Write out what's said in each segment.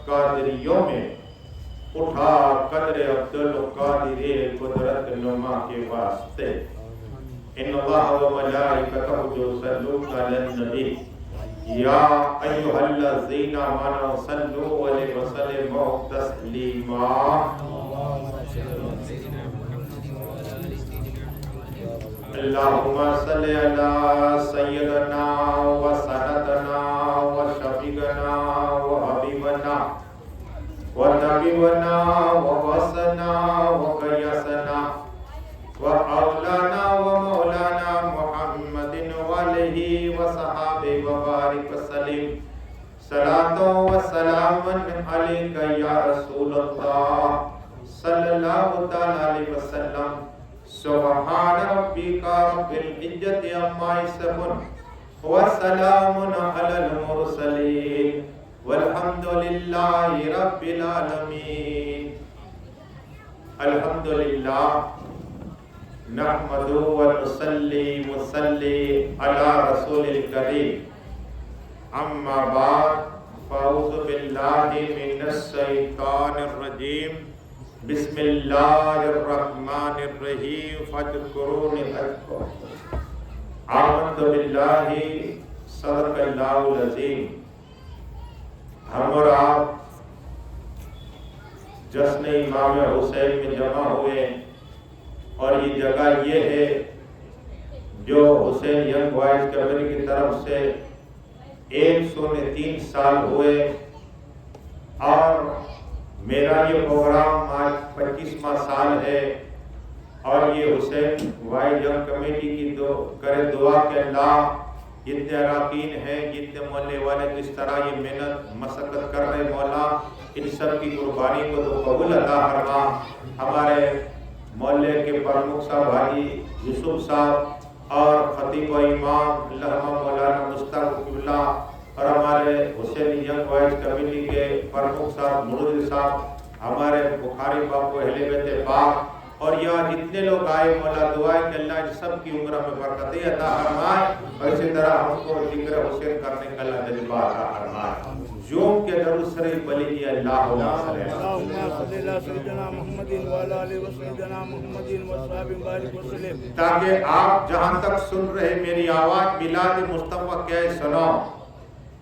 قادریوں میں اٹھا قدر عبدالقادر قدرت نما کے واسطے ان اللہ و ملائکتہ یصلون علی النبی یا ایھا الذین آمنوا صلوا علیہ وسلموا تسلیما اللہم صلی علی سیدنا و سندنا و شفیعنا و حبیبنا و نبینا و وسنا و قیسنا و اولانا و مولانا محمد و علیہ و صحابہ و بارک وسلم صلاۃ و سلام علیک یا رسول اللہ صلی اللہ تعالی علیہ وسلم سبحان ربک رب العزت عما یصفون وسلام علی المرسلین والحمد للہ رب العالمین. الحمدللہ نحمدہ و نصلی علی رسول الکریم اما بعد فاعوذ باللہ من الشیطان الرجیم بسم اللہ الرحمن الرحیم فاذکرونی اذکرکم آمنت باللہ صدق اللہ العظیم. ہم اور آپ جشن امام حسین میں جمع ہوئے اور یہ جگہ یہ ہے جو حسین ینگ بوائز کمیٹی کی طرف سے 103 سال ہوئے اور میرا یہ پروگرام آج 25واں سال ہے اور یہ حسین بوائز ینگ کمیٹی کی کرے دعا کہ اللہ جتنے اراکین ہیں جتنے محلے والے جس طرح یہ محنت مشقت کر رہے مولا ان سب کی قربانی کو تو قبول عطا فرما. ہمارے محلے کے پرمکھ صاحب حاجی یوسف صاحب اور خطیب و امام علامہ مولانا مشتاق اللہ اور ہمارے حسین ینگ بوائز کمیٹی کے پرمکھ صاحب نور صاحب ہمارے بخاری باپو اہل بیت پاک اور یہاں جتنے لوگ آئے مولا دعائے کہ اللہ ان سب کی عمر میں برکتیں عطا فرمائے اور اسی طرح ہم کو ذکر حسین کرنے کا اللہ جذبہ عطا فرمائے. یوم کے درود شریف پڑھیے اللہم صلی علی سیدنا محمد و علی آلہ سیدنا محمد و صحابہ بارک وسلم. تاکہ آپ جہاں تک سن رہے میری آواز میلاد مصطفیٰ کہے سنو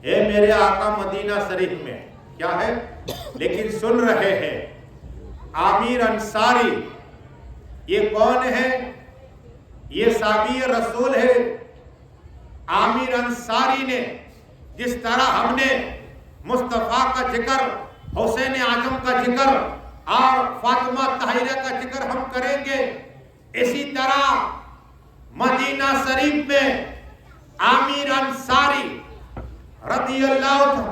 اے میرے آقا مدینہ شریف میں کیا ہے لیکن سن رہے ہیں. عامر انصاری یہ کون ہے؟ یہ صحابی رسول ہے. عامر انصاری نے جس طرح ہم نے مصطفیٰ کا ذکر حسین اعظم کا ذکر اور فاطمہ طاہرہ کا ذکر ہم کریں گے اسی طرح مدینہ شریف میں عامر انصاری رضی اللہ عنہ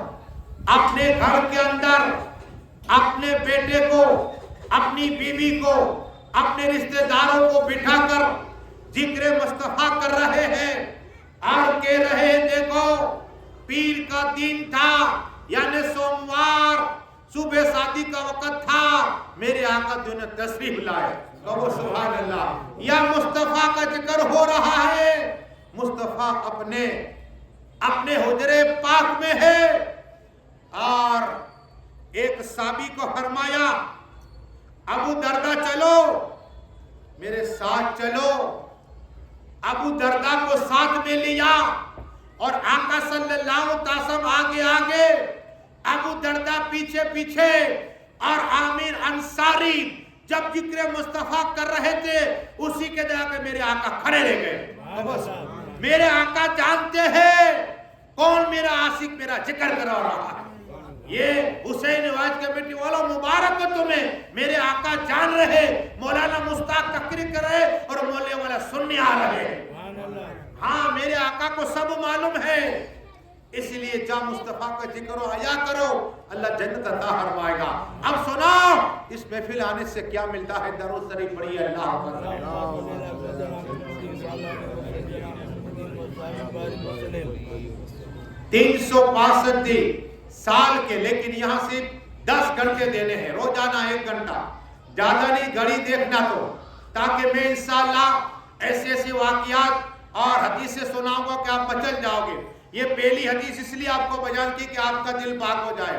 اپنے گھر کے اندر اپنے بیٹے کو اپنی بیوی کو اپنے رشتہ داروں کو بٹھا کر ذکر مصطفیٰ کر رہے ہیں اور کہہ رہے ہیں دیکھو پیر کا دن تھا یعنی سوموار صبح شادی کا وقت تھا میرے آقا جو نے تشریف لائے کہو سبحان اللہ. یا مصطفیٰ کا ذکر ہو رہا ہے. مصطفیٰ اپنے حجرے پاک میں ہے اور ایک صحابی کو فرمایا ابو دردہ چلو میرے ساتھ چلو. ابو دردہ کو ساتھ میں لیا اور آقا صلی اللہ علیہ وسلم آگے آگے ابو دردہ پیچھے پیچھے اور عامر انصاری جب ذکر مصطفیٰ کر رہے تھے اسی کے جگہ پہ میرے آقا کھڑے رہ گئے. میرے آقا جانتے ہیں کون میرا عاشق میرا ذکر کرا رہا ہے. یہ حسین وائز کمیٹی والا مبارک تمہیں میرے آقا جان رہے مولانا مشتاق تقریر کر رہے اور مولے والا سننے آ رہے. ہاں میرے آقا کو سب معلوم ہے اس لیے جا مصطفیٰ کا ذکر و حیا کرو اللہ جنت عطا فرمائے گا. اب سنو اس محفل آنے سے کیا ملتا ہے درود شریف پڑھیے اللہ تین سو 65 سال کے لیکن یہاں صرف 10 گھنٹے دینے ہیں روزانہ 1 گھنٹہ زیادہ نہیں گھڑی دیکھنا تو تاکہ میں انشاءاللہ ایسے واقعات اور حدیثیں سناؤں گا کہ آپ بچل جاؤ گے. یہ پہلی حدیث اس لیے آپ کو بیان کی کہ آپ کا دل پاک ہو جائے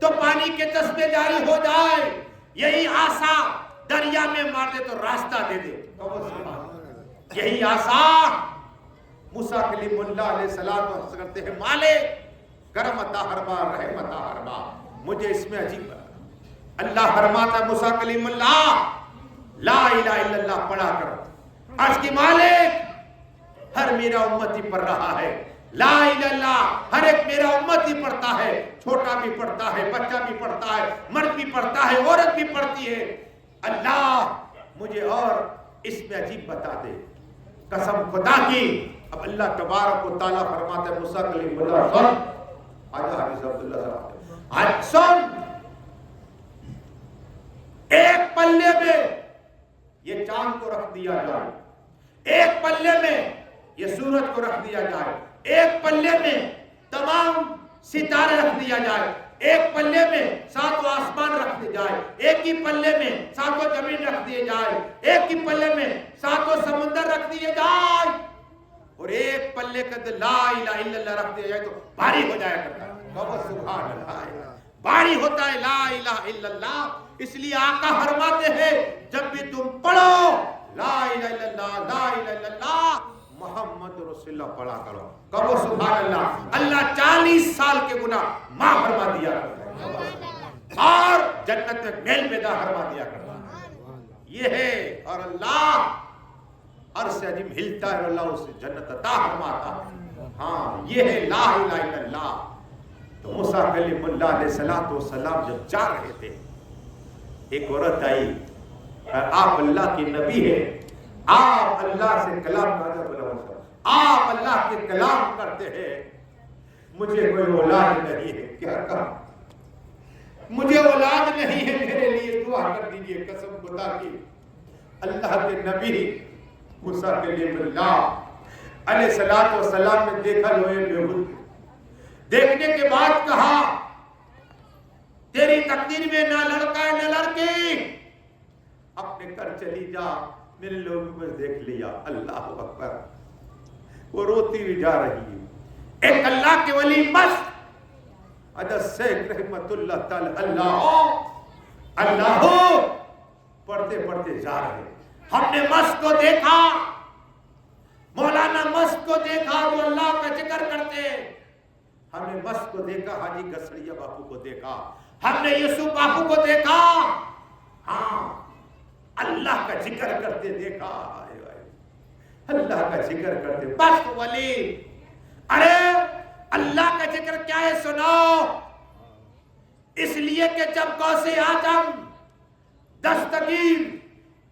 تو پانی کے چشمے جاری ہو جائے، یہی آسا دریا میں مار دے تو راستہ دے دے. یہی آسا موسیٰ کلیم اللہ علیہ السلام عرض کرتے ہیں مالک کرم عطا فرما، رحم عطا فرما. مجھے اس میں عجیب لگا، اللہ فرماتا موسیٰ کلیم اللہ لا الہ الا اللہ پڑھا کرو. عرض کی مالک ہر میرا امتی پڑھ رہا ہے، لا الہ الا اللہ ہر ایک میرا امتی پڑھتا ہے، چھوٹا بھی پڑھتا ہے، بچہ بھی پڑھتا ہے، مرد بھی پڑھتا ہے، عورت بھی پڑھتی ہے. اللہ مجھے اور اس میں عجیب بتا دے. قسم خدا کی. اب اللہ تبارک و تعالیٰ فرماتا ہے موسیٰ کلیم اللہ سن، آجا حدیث عبداللہ صاحب آج سن، ایک پلے میں یہ چاند کو رکھ دیا جائے، ایک پلے میں یہ سورج کو رکھ دیا جائے، ایک پلے میں تمام ستارے رکھ دیا جائے، ایک پلے میں ساتوں آسمان رکھ دیا جائے، ایک ہی پلے میں ساتوں زمین رکھ دیے جائے، ایک ہی پلے میں ساتوں سمندر رکھ دیے جائے، اور ایک پلے کا لا الہ الا اللہ رکھ دیا جائے تو بھاری ہو جایا کرتا ہے. سبحان اللہ، بھاری ہوتا ہے لا الہ الا اللہ. اس لیے آقا فرماتے ہیں جب بھی تم پڑھو لا الہ الا اللہ، لا الہ الا اللہ محمد رسول اللہ پڑھا کرو. کہو سبحان اللہ. اللہ 40 سال کے گناہ معاف فرما دیا کرتا ہے اور جنت میں میل پیدا فرما دیا کرتا ہے. یہ ہے. اور اللہ عرش عظیم ہلتا ہے اور اللہ اسے جنت عطا فرماتا ہے. ہاں یہ ہے لا الہ الا اللہ. تو موسیٰ کلیم اللہ علیہ السلام جب جا رہے تھے، ایک عورت آئی، آپ اللہ کے نبی ہیں، آپ اللہ سے کلام کرتے، آپ اللہ کے کلام کرتے ہیں، مجھے کوئی اولاد نہیں ہے. کیا کہا؟ مجھے اولاد نہیں ہے، میرے لیے دعا کر دیجئے. قسم خدا کی. اللہ کے نبی موسیٰ کلیم اللہ علیہ السلام نے دیکھا لوہے بیہود، دیکھنے کے بعد کہا تیری تقدیر میں نہ لڑکا ہے نہ لڑکی، اپنے گھر چلی جا، میرے لوگوں کو دیکھ لیا. اللہ اکبر. وہ روتی ہوئی جا رہی ہے. ایک اللہ کے ولی مست حضرت شیخ رحمت اللہ تعالی اللہ پڑھتے پڑھتے جا رہے. ہم نے مست کو دیکھا، مولانا مست کو دیکھا جو اللہ کا ذکر کرتے. ہم نے مست کو دیکھا، حاجی گسڑیا باپو کو دیکھا، ہم نے یوسف باپو کو دیکھا. ہاں اللہ کا ذکر کرتے دیکھا. اللہ کا ذکر کرتے بس ولی. ارے اللہ کا ذکر کیا ہے سنو. اس لیے کہ جب غوث اعظم دستگیر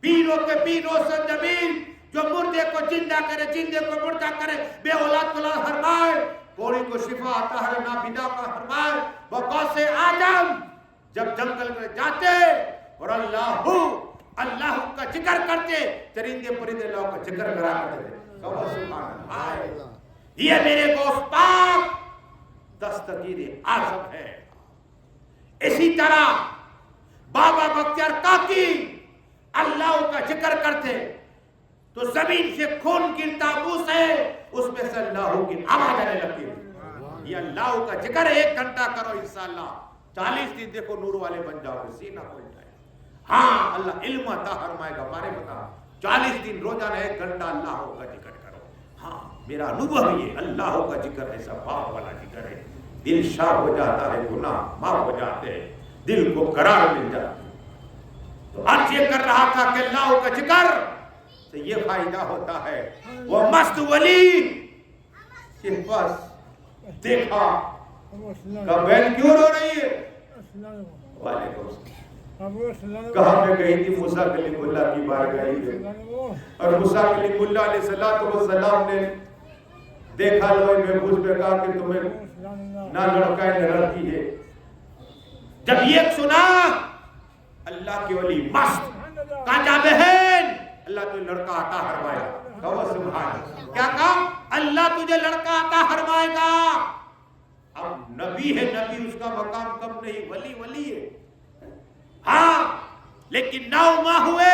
پیروں کے پیروں سے زمین جو مردے کو زندہ کرے، زندے کو مردہ کرے، بے اولاد کو اولاد فرمائے، کوڑی کو شفا عطا ہے، نابینا کا فرمائے، وہ غوث اعظم جب جنگل میں جاتے اور اللہ کا ذکر کرتے، چرندے پرندے اللہ کا ذکر کرا کرتے تھے. سبحان اللہ. یہ میرے غوث پاک دستگیر اعظم ہے. اسی طرح بابا بختیار کاکی اللہ کا ذکر کرتے تو زمین سے خون گرتا منہ سے، اس میں سے اللہ کی آواز آنے لگتی ہے. یہ اللہ کا ذکر 1 گھنٹہ کرو انشاءاللہ 40 دن دیکھو نور والے بن جاؤ گے، سینہ کھل جائے. ہاں اللہ علم عطا فرمائے گا. مارے بتا 40 دن روزانہ 1 گھنٹہ اللہ کا ذکر کرو. ہاں میرا انوبھو یہ اللہ کا ذکر ایسا باپ والا ذکر ہے. دل شاد ہو جاتا ہے، گناہ معاف ہو جاتے ہیں، دل کو قرار مل جاتا ہے. تو آج یہ کر رہا تھا کہ اللہ کا ذکر سے یہ فائدہ ہوتا ہے. وہ مست ولی کہ بس دیکھا کہ بیل کیوں رو رہی ہے. وعلیکم السلام. کہاں میں گئی تھی موسیٰ کلیم اللہ کی بارگاہ میں، اور موسیٰ کلیم اللہ علیہ السلام نے دیکھا لوہے محفوظ میں کہا کہ تمہیں نہ لڑکا ہے نہ لڑکی ہے. جب یہ سنا اللہ کے ولی مست کہا جا بہن اللہ تجھے لڑکا عطا فرمائے. کہو سبحان. کیا کہا؟ اللہ تجھے لڑکا عطا فرمائے گا. اب نبی ہے، نبی اس کا مقام کم نہیں، ولی ولی ہے. ہاں لیکن 9 ماہ ہوئے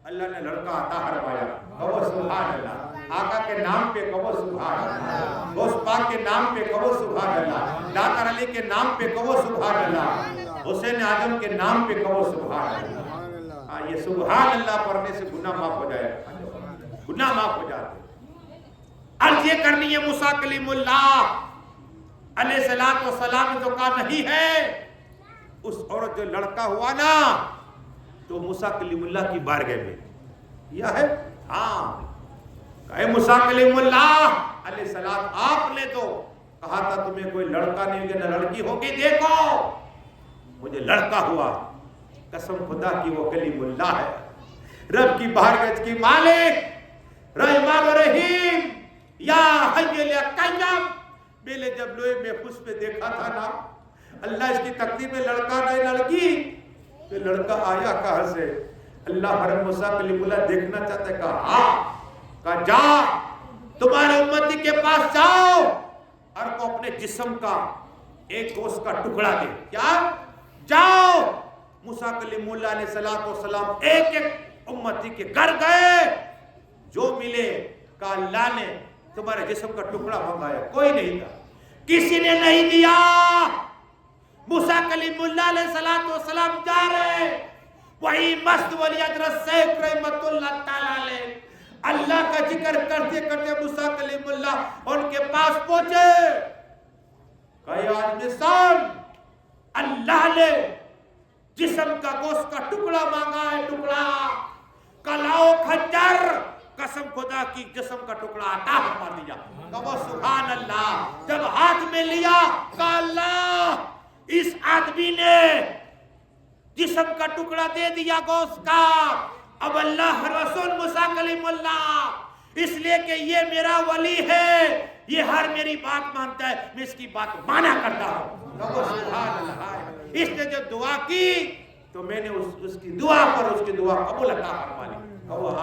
اللہ نے لڑکا عطا فرمایا. کہو سبحان اللہ. آقا کے نام پہ کہو سبحان اللہ، غوث پاک کے نام پہ کہو سبحان اللہ، داتر علی کے نام پہ کہو سبحان اللہ، حسین اعظم کے نام پہ کہو سبحان اللہ۔ یہ سبحان اللہ پڑھنے سے گناہ معاف ہو جائے، گناہ معاف ہو جاتے۔ عرض یہ کرنی ہے موسیٰ کلیم اللہ علیہ السلام نے تو کہا نہیں ہے، اس عورت جو لڑکا ہوا نا تو موسیٰ کلیم اللہ کی بارگاہ میں کیا ہے، ہاں کہے موسیٰ کلیم اللہ علیہ السلام آپ نے تو کہا تھا تمہیں کوئی لڑکا نہیں ہوگا نہ لڑکی ہوگی، دیکھو مجھے لڑکا ہوا، قسم خدا کی وہ کلیم اللہ ہے، رب کی بارگاہ کی مالک رحمان و رحیم یا حی یا قیوم۔ میں نے جب لوہے محفوظ پہ دیکھا تھا نا اللہ اس کی تقدیر میں لڑکا نہیں لڑکی، تو لڑکا آیا کہاں سے؟ اللہ حرم موسیٰ کلیم اللہ دیکھنا چاہتا ہے، کہا ہاں، کہا جا تمہارے امتی کے پاس جاؤ اور کو اپنے جسم کا ایک گوشت کا ٹکڑا دے، کیا جاؤ۔ موسیٰ کلیم اللہ علیہ السلام ایک ایک امتی کے گھر گئے، جو ملے کہا اللہ نے تمہارے جسم کا ٹکڑا منگایا، کوئی نہیں تھا، کسی نے نہیں دیا۔ موسیٰ کلیم اللہ علیہ السلام جا رہے، وہی مست ولی حضرت شیخ رحمت اللہ تعالیٰ علیہ اللہ کا ذکر کرتے کرتے موسیٰ کلیم اللہ ان کے پاس پہنچے، کہا آج مثال اللہ نے جسم کا گوشت کا ٹکڑا مانگا ہے، ٹکڑا کلاؤ کھنجر، قسم خدا کی جسم کا ٹکڑا عطا فرما دیا، کہو سبحان اللہ۔ جب ہاتھ میں لیا کہا اللہ اس آدمی نے جسم کا ٹکڑا دے دیا گوشت کا، اب اللہ رسول موسیٰ کلیم اللہ اس لیے کہ یہ میرا ولی ہے، یہ ہر میری بات مانتا ہے، میں اس کی بات مانا کرتا ہوں، کہو سبحان اللہ۔ اس نے جو دعا کی تو میں نے اس کی دعا پر اس کی دعا قبول عطا فرما لی، کہو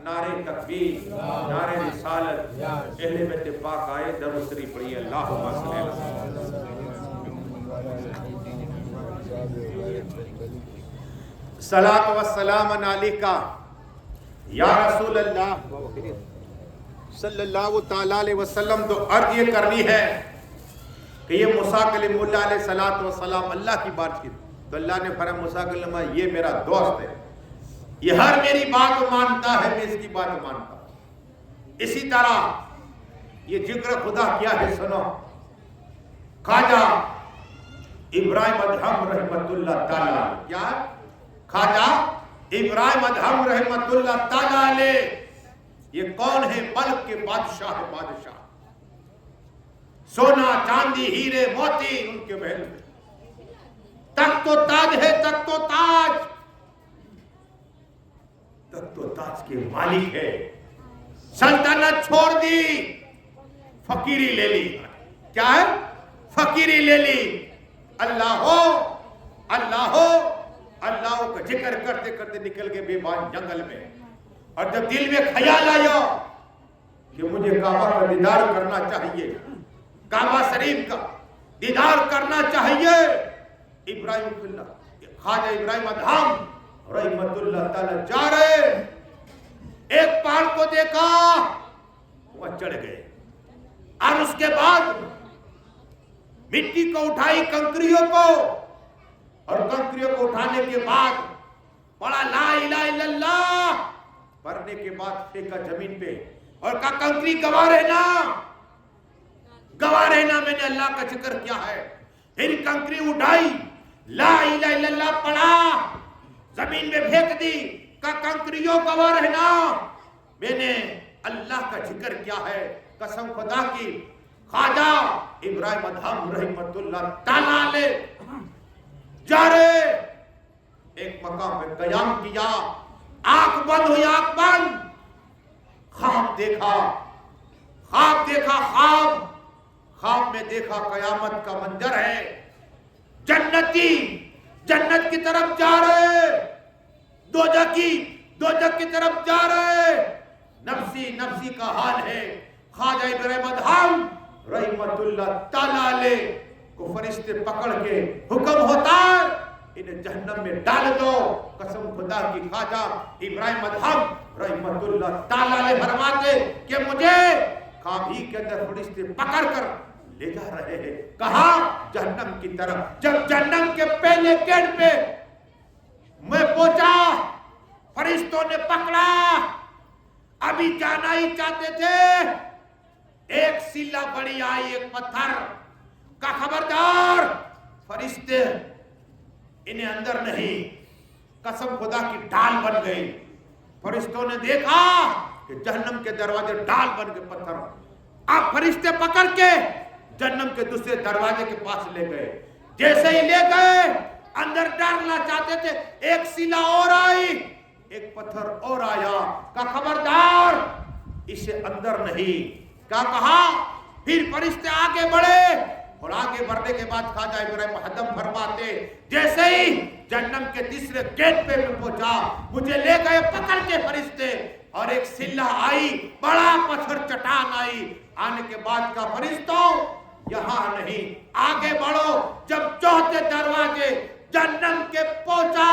نعرہ تکبیر، نعرہ رسالت، اہل بیت پاک آئے درود شریف پڑھیے، اللہم صلی اللہ علیہ وسلم۔ صلاۃ و سلام علیکہ یا رسول اللہ صلی اللہ تعالیٰ علیہ وسلم۔ تو عرض یہ کرنی ہے کہ یہ موسیٰ کلیم اللہ علیہ السلام اللہ کی بات کی، تو اللہ نے فرمایا موسیٰ کلیم اللہ یہ میرا دوست ہے، یہ ہر میری بات مانتا ہے، میں اس کی بات مانتا ہوں۔ اسی طرح یہ ذکر خدا کیا ہے سنو، خواجہ ابراہیم ادہم رحمت اللہ تعالیٰ، کیا ہے؟ خواجہ ابراہیم ادہم رحمت اللہ تعالیٰ علیہ، یہ کون ہے؟ بلخ کے بادشاہ ہے، بادشاہ، سونا چاندی ہیرے موتی ان کے محل میں، تخت و تاج ہے، تخت و تاج، تخت و تاج کے مالک ہے، سلطنت چھوڑ دی، فقیری لے لی، کیا ہے؟ فقیری لے لی، اللہ ہو اللہ ہو اللہ کا ذکر کرتے کرتے نکل کے بیابان جنگل میں، اور جب دل میں خیال آیا کہ مجھے کعبہ کا دیدار کرنا چاہیے، کعبہ شریف کا دیدار کرنا چاہیے، ابراہیم اللہ خواجہ ابراہیم ادہم رحمت اللہ تعالی جا رہے، ایک پہاڑ کو دیکھا وہ چڑھ گئے، اور اس کے بعد مٹی کو اٹھائی کنکریوں کو، اور کنکریوں کو اٹھانے کے بعد پڑھا لا الہ الا اللہ، پڑھنے کے بعد پھینکا زمین پہ اور کہا کنکری گواہ رہنا، گواہ رہنا میں نے اللہ کا ذکر کیا ہے۔ پھر کنکری اٹھائی، لا الہ الا اللہ پڑھا، زمین میں پھینک دی، کہا کنکریوں گواہ رہنا میں نے اللہ کا ذکر کیا ہے۔ قسم خدا کی خواجہ ابراہیم ادہم رحمت اللہ تعالیٰ علیہ جا رہے، ایک مقام پہ قیام کیا، آنکھ بند ہوئی، آنکھ بند، خواب دیکھا، خواب دیکھا، خواب میں دیکھا قیامت کا منظر ہے، جنتی جنت کی طرف جا رہے، دوزخ کی طرف جا رہے، نفسی نفسی کا حال ہے۔ خواجہ ابراہیم ادہم رحمت اللہ تعالیٰ علیہ کو فرشتے پکڑ کے حکم ہوتا ہے انہیں جہنم میں ڈال دو. قسم خدا کی خواجہ ابراہیم ادہم رحمت اللہ تعالیٰ علیہ فرماتے کہ مجھے خواب ہی کے اندر فرشتے پکڑ کر لے جا رہے ہیں. کہاں؟ جہنم کی طرف. جب جہنم کے پہلے گیٹ پہ میں پہنچا, فرشتوں نے پکڑا, ابھی جانا ہی چاہتے تھے, ایک سلا بڑی آئی, ایک پتھر کا خبردار فرشتے انہیں اندر نہیں. قسم خدا کی ڈال بن گئی. فرشتوں نے دیکھا کہ جہنم کے دروازے ڈال بن کے پتھر. اب فرشتے پکڑ کے جہنم کے دوسرے دروازے کے پاس لے گئے. جیسے ہی لے گئے اندر ڈالنا چاہتے تھے, ایک سلا اور آئی, ایک پتھر اور آیا. کا خبردار اسے اندر نہیں. کیا کہا؟ پھر فرشتے آگے بڑھے, اور آگے بڑھنے کے بعد خواجہ ابراہیم ادہم فرماتے جیسے ہی جہنم کے تیسرے گیٹ پہ میں پہنچا, مجھے لے گئے پکڑ کے فرشتے, اور ایک سلا آئی, بڑا پتھر چٹان آئی. آنے کے بعد کا فرشتوں یہاں نہیں, آگے بڑھو. جب چوتھے دروازے جہنم کے پہنچا,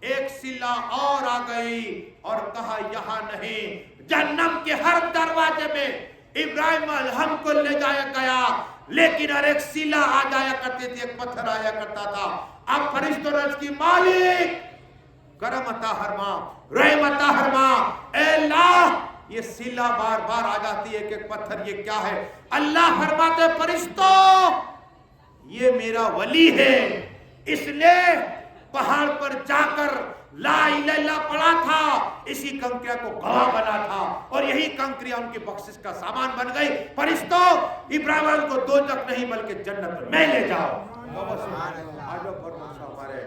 ایک سلا اور آ گئی اور کہا یہاں نہیں. جہنم کے ہر دروازے میں ابراہیم ادہم کو لے جایا گیا, لیکن ہر ایک سلا آ جایا کرتی تھی, ایک پتھر آیا کرتا تھا. اب فرشتوں نے اس کی مالک کرم عطا فرما, رحم عطا فرما, اے اللہ یہ سلا بار بار آ جاتی ہے کہ پتھر یہ کیا ہے؟ اللہ فرماتے فرشتوں یہ میرا ولی ہے, اس نے پہاڑ پر جا کر لا الہ الا اللہ پڑھا تھا, اسی کنکریاں کو گواہ بنا تھا, اور یہی کنکریاں ان کی بخشش کا سامان بن گئی. فرشتوں ابراہیم کو دوزخ نہیں بلکہ جنت میں لے جاؤ. آجو فرما صاحب ہمارے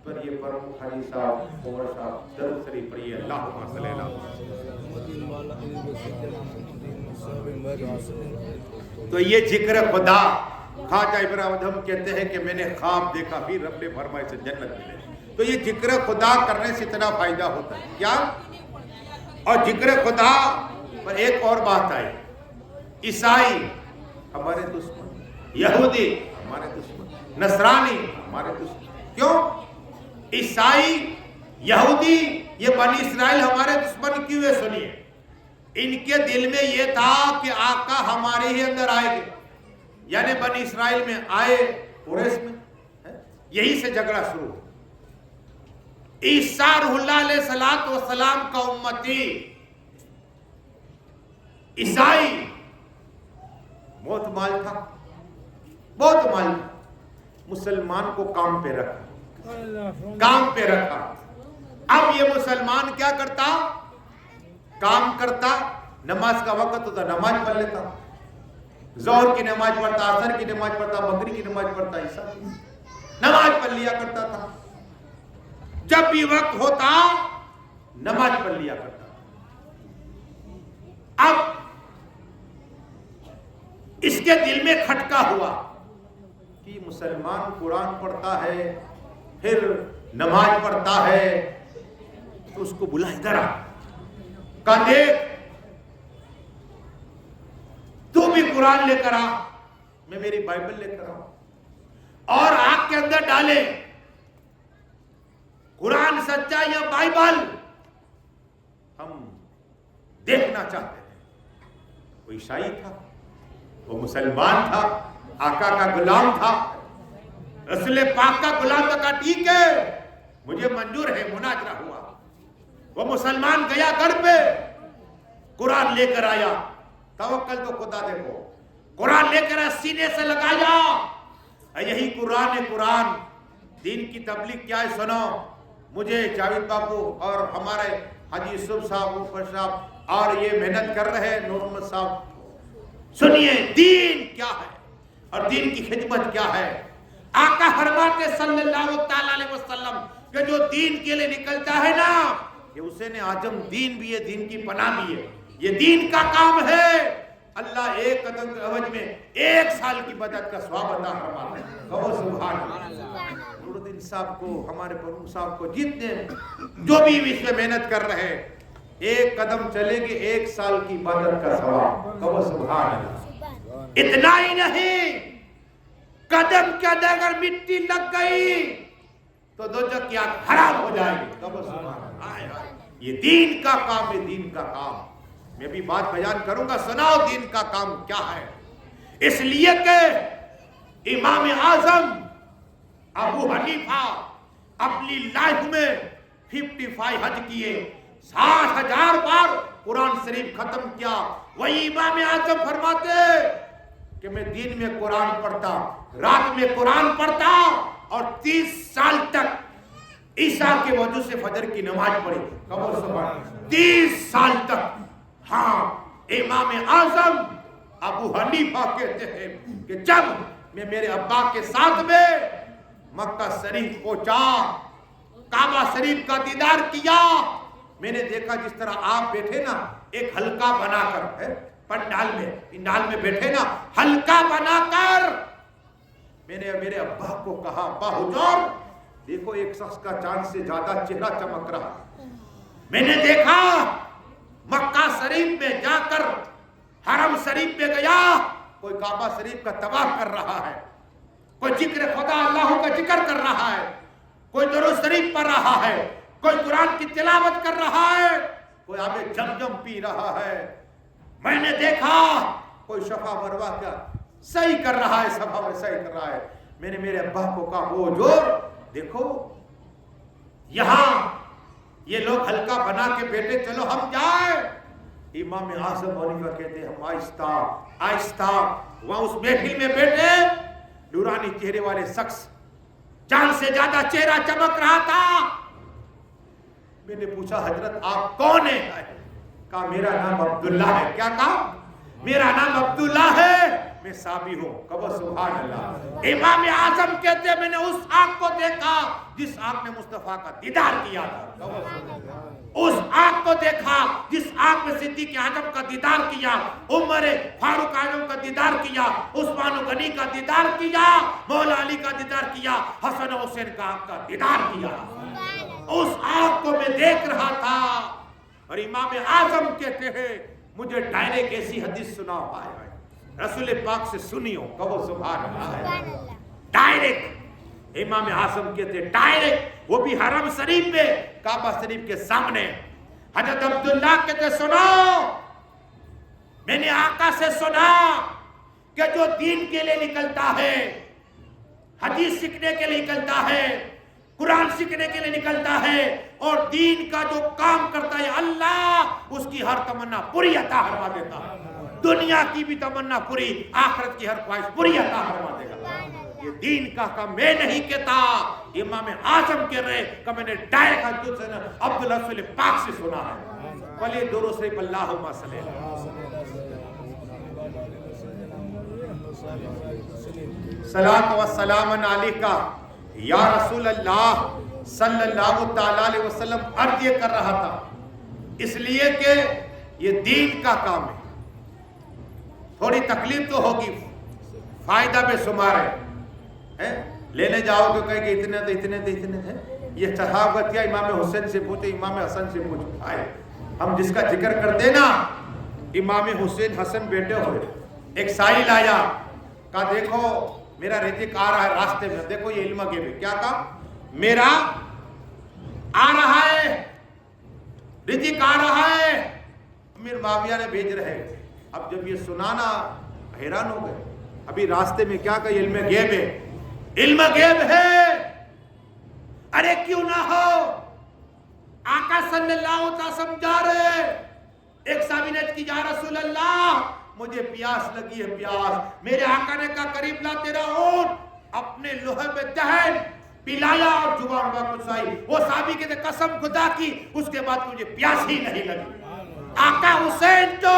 پر یہ پرمکھ حاجی صاحب عمر صاحب درود شریف پڑھیے. اللہم صلی اللہ. تو یہ ذکر خدا خواجہ ابراہیم ادہم کہتے ہیں کہ میں نے خواب دیکھا, پھر رب نے فرمایا سے جنت ملے. تو یہ ذکر خدا کرنے سے اتنا فائدہ ہوتا ہے کیا؟ اور ذکر خدا پر ایک اور بات آئی, عیسائی ہمارے دشمن, یہودی ہمارے دشمن, نصرانی ہمارے دشمن. کیوں؟ عیسائی یہودی یہ بنی اسرائیل ہمارے دشمن کیوں ہے؟ سنیے, ان کے دل میں یہ تھا کہ آقا ہمارے ہی اندر آئے گے, یعنی بنی اسرائیل میں آئے, قریش میں, یہی سے جھگڑا شروع. عیسیٰ روح اللہ علیہ السلام کا امتی عیسائی بہت مال تھا, بہت مال تھا. مسلمان کو کام پہ رکھا. اب یہ مسلمان کیا کرتا؟ کام کرتا, نماز کا وقت ہوتا نماز پڑھ لیتا, ظہر کی نماز پڑھتا, عصر کی نماز پڑھتا, مغرب کی نماز پڑھتا, عشاء نماز پڑھ لیا کرتا تھا. جب بھی وقت ہوتا نماز پڑھ لیا کرتا. اب اس کے دل میں کھٹکا ہوا کہ مسلمان قرآن پڑھتا ہے, پھر نماز پڑھتا ہے, تو اس کو بلا ادھر آ, کہا دیکھ تو بھی قرآن لے کر آ, میں میری بائبل لے کر آؤں, اور آنکھ کے اندر ڈالے قرآن سچا یا بائبل, ہم دیکھنا چاہتے ہیں. وہ عیسائی تھا, وہ مسلمان تھا, آقا کا غلام تھا, رسول پاک کا غلام تھا. ٹھیک ہے مجھے منظور ہے. مناظرہ ہوا, وہ مسلمان گیا گھر پہ, قرآن لے کر آیا. توکل تو خدا دیکھو, قرآن لے کر سینے سے لگایا, یہی قرآن ہے. قرآن دین کی تبلیغ کیا ہے سنو. مجھے جاوید باپو اور ہمارے حاجی یوسف صاحب اوپر صاحب اور یہ محنت کر رہے نور محمد صاحب, سنیے دین کیا ہے اور دین کی خدمت کیا ہے. آقا فرماتے صلی اللہ تعالی علیہ وسلم کہ جو دین کے لیے نکلتا ہے نا, یہ حسین اعظم دین بھی ہے, دین کی پناہ بھی ہے, یہ دین کا کام ہے. اللہ ایک قدم کے عوض میں 1 سال کی بدت کا ثواب عطا فرماتا ہے. کہو سبحان اللہ. نور الدین صاحب کو, ہمارے پرم صاحب کو, جتنے جو بھی اس میں محنت کر رہے, 1 قدم چلے گے 1 سال کی بدت کا ثواب. کہو سبحان اللہ. اتنا ہی نہیں, قدم کے اندر اگر مٹی لگ گئی تو دوزخ کی آگ حرام ہو جائے گی۔ یہ دین کا کام ہے، دین کا کام۔ میں بھی بات بیان کروں گا، سناؤ دین کا کام کیا ہے۔ اس لیے کہ امام اعظم ابو حنیفہ اپنی لائف میں 55 حج کیے، 60,000 بار قرآن شریف ختم کیا۔ وہی امام اعظم فرماتے کہ میں دن میں قرآن پڑھتا، رات میں قرآن پڑھتا، اور 30 سال تک عیسیٰ کے وجہ سے فجر کی نماز پڑھی۔ 30 سال تک۔ ہاں، امام اعظم ابو حنیفہ کہتے ہیں کہ جب میں میرے ابا کے ساتھ میں مکہ شریف پہنچا، کعبہ شریف کا دیدار کیا، میں نے دیکھا جس طرح آپ بیٹھے نا ایک حلقہ بنا کر پنڈال میں بیٹھے نا حلقہ بنا کر، میں نے میرے ابا کو کہا، ابا حضور دیکھو ایک شخص کا چاند سے زیادہ چہرہ چمک رہا۔ میں نے دیکھا مکہ شریف میں جا کر حرم شریف میں گیا، کوئی کعبہ شریف کا طواف کر رہا ہے، کوئی ذکر خدا اللہ کا ذکر کر رہا ہے، کوئی درود شریف پڑھ رہا ہے، کوئی قرآن کی تلاوت کر رہا ہے، کوئی آب زمزم پی رہا ہے۔ میں نے دیکھا کوئی صفا مروہ کا صحیح کر رہا ہے، صفا میں صحیح کر رہا ہے۔ میں نے میرے ابا کو کہا، وہ جو دیکھو یہاں یہ لوگ حلقہ بنا کے بیٹھے، چلو ہم جائیں۔ امام اعظم حنیفہ کہتے ہیں ہم آہستہ آہستہ وہاں اس محفل میں بیٹھے، نورانی چہرے والے شخص، چاند سے زیادہ چہرہ چمک رہا تھا۔ میں نے پوچھا حضرت آپ کون ہیں؟ کہا میرا نام عبداللہ ہے۔ کیا کہا؟ میرا نام عبداللہ ہے، میں صحابی ہوں۔ کہو سبحان اللہ۔ امام اعظم کہتے ہیں میں نے اس آنکھ کو دیکھا جس آنکھ نے مصطفیٰ کا دیدار کیا تھا، اس آنکھ کو دیکھا جس آنکھ میں صدیق اعظم کا دیدار کیا، عمر فاروق اعظم کا دیدار کیا، عثمان غنی کا دیدار کیا، مولا علی کا دیدار کیا، حسن و حسین کا آنکھ کا دیدار کیا۔ اس آنکھ کو میں دیکھ رہا تھا۔ اور امام اعظم کہتے ہیں مجھے ڈائریکٹ ایسی حدیث سنا پائے رسول پاک سے سنی ہو۔ کہو سبحان اللہ۔ ڈائریکٹ امام اعظم کہتے ہیں ڈائریکٹ، وہ بھی حرم شریف میں کعبہ شریف کے سامنے۔ حضرت عبداللہ کہتے سنو، میں نے آقا سے سنا کہ جو دین کے لیے نکلتا ہے، حدیث سیکھنے کے لیے نکلتا ہے، قرآن سیکھنے کے لیے نکلتا ہے، اور دین کا جو کام کرتا ہے، اللہ اس کی ہر تمنا پوری عطا فرما دیتا ہے۔ دنیا کی بھی تمنا پوری، آخرت کی ہر خواہش پوری عطا فرما دے گا۔ یہ دین کا کام میں نہیں کہتا، امام اعظم کہہ رہے کہ میں نے ڈائریکٹ عبداللہ رسول پاک سے سنا ہے۔ پہلے درود شریف اللہم صلی صلاۃ و سلام علیکہ یا رسول اللہ صلی اللہ تعالی علیہ وسلم۔ عرض یہ کر رہا تھا اس لیے کہ یہ دین کا کام ہے، تھوڑی تکلیف تو ہوگی، فائدہ بے شمار ہے۔ لینے جاؤ تو کہیں کہ اتنے ہیں۔ یہ صحابت یا امام حسین سے پوچھو، امام حسن سے پوچھو۔ آئے ہم جس کا ذکر کرتے نا، امام حسین حسن بیٹے ہوئے، ایک سائل آیا، کہا دیکھو میرا رزق آ رہا ہے راستے میں، دیکھو یہ علم غیب ہے۔ کیا کہا؟ میرا آ رہا ہے، رزق آ رہا ہے، امیر معاویہ نے بھیج رہے۔ اب جب یہ سنانا حیران ہو گئے، ابھی راستے میں کیا کہ علم غیب ہے، علم غیب ہے۔ ارے کیوں نہ ہو، آقا صلی اللہ علیہ وسلم جا رہے، ایک صحابی نے کی یا رسول اللہ مجھے پیاس لگی ہے، پیاس۔ میرے آقا نے کہا قریب لا تیرا اونٹ، اپنے لوہے پہ دہن پلایا اور زبان میں کچھ آئی۔ وہ صحابی کہتے قسم خدا کی اس کے بعد مجھے پیاس ہی نہیں لگی۔ آقا حسین تو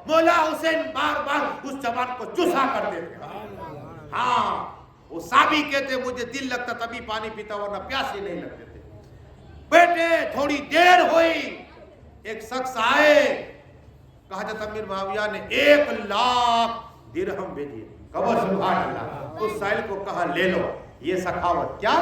مولا حسین بار بار اس زبان کو چوسا کرتے تھے۔ ہاں وہ صحابی کہتے مجھے دل لگتا تبھی پانی پیتا ورنہ پیاس ہی نہیں لگتے تھے۔ بیٹے تھوڑی دیر ہوئی، ایک شخص آئے، کہا حضرت امیر معاویہ نے 1,00,000 درہم بھیجیے۔ کہو سبحان اللہ۔ اس سائل کو کہا لے لو، یہ سخاوت۔ کیا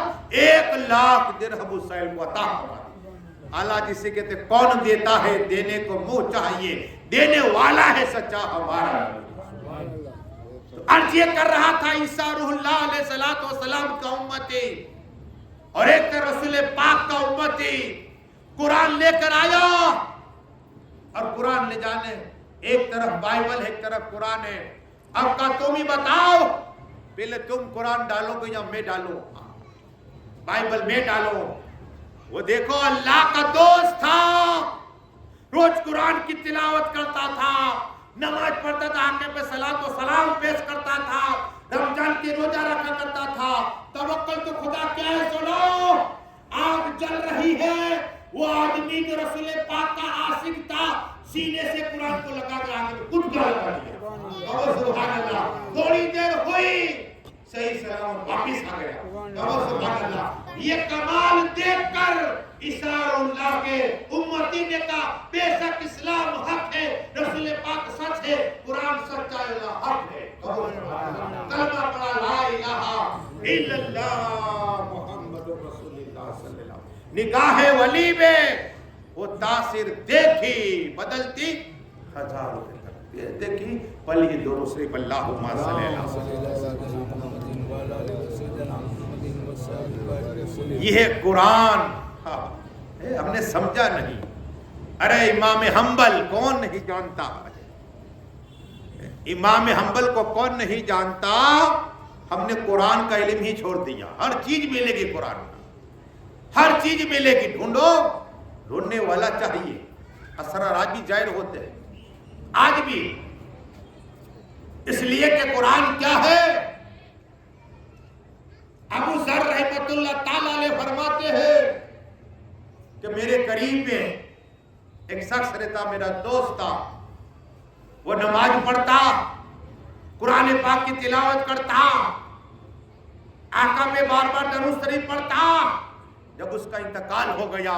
1,00,000 درہم اس سائل کو عطا فرما دی۔ اللہ جسے کہتے کون دیتا ہے دینے کو منہ چاہیے، دینے والا ہے سچا ہمارا۔ تو عرض یہ کر رہا تھا عیسیٰ روح اللہ علیہ السلام کا امتی اور ایک طرف رسول پاک کا امتی قرآن لے کر آیا، اور قرآن لے جانے ایک طرف بائبل ایک طرف قرآن ہے۔ اب کا تم ہی بتاؤ، پہلے تم قرآن ڈالو گے یا میں ڈالوں؟ بائبل میں ڈالو۔ وہ دیکھو اللہ کا دوست تھا، روز قرآن کی تلاوت کرتا تھا، نماز پڑھتا تھا، آقا پہ صلاۃ و سلام پیش کرتا تھا، رمضان کی روزہ رکھا کرتا تھا۔ توکل تو خدا کیا ہے سنو، آگ جل رہی ہے، وہ آدمی جو رسول پاک کا عاشق تھا سینے سے قرآن کو لگا کر آگے میں خود کا لگا دیا، اور سبحان اللہ تھوڑی دیر ہوئی صحیح سلامت واپس آ گیا، اور سبحان اللہ۔ یہ کمال دیکھ کر اسرار اللہ کے امتی نے کہا بے شک اسلام حق ہے، رسول پاک سچ ہے، قرآن سچا ہے، اللہ حق ہے، کلمہ پڑھا لا الہ الا اللہ محمد رسول اللہ صلی اللہ علیہ وسلم۔ نگاہ ولی میں وہ تاثیر دیکھی بدلتی ہزاروں کے تک دیکھی، پل یہ دونوں صرف اللہم صلی اللہ علیہ وسلم۔ یہ ہے قرآن، ہم نے سمجھا نہیں۔ ارے امام حنبل کون نہیں جانتا، امام حنبل کو کون نہیں جانتا؟ ہم نے قرآن کا علم ہی چھوڑ دیا، ہر چیز ملے گی قرآن میں، ہر چیز ملے گی، ڈھونڈو، ڈھونڈنے والا چاہیے۔ اسرار آج بھی ظاہر ہوتے ہیں، آج بھی، اس لیے کہ قرآن کیا ہے؟ ابو ذر رحمت اللہ تعالیٰ علیہ فرماتے ہیں کہ میرے قریب میں ایک شخص رہتا، میرا دوست تھا، وہ نماز پڑھتا، قرآن پاک کی تلاوت کرتا، آقا پہ بار بار درود شریف پڑھتا۔ جب اس کا انتقال ہو گیا،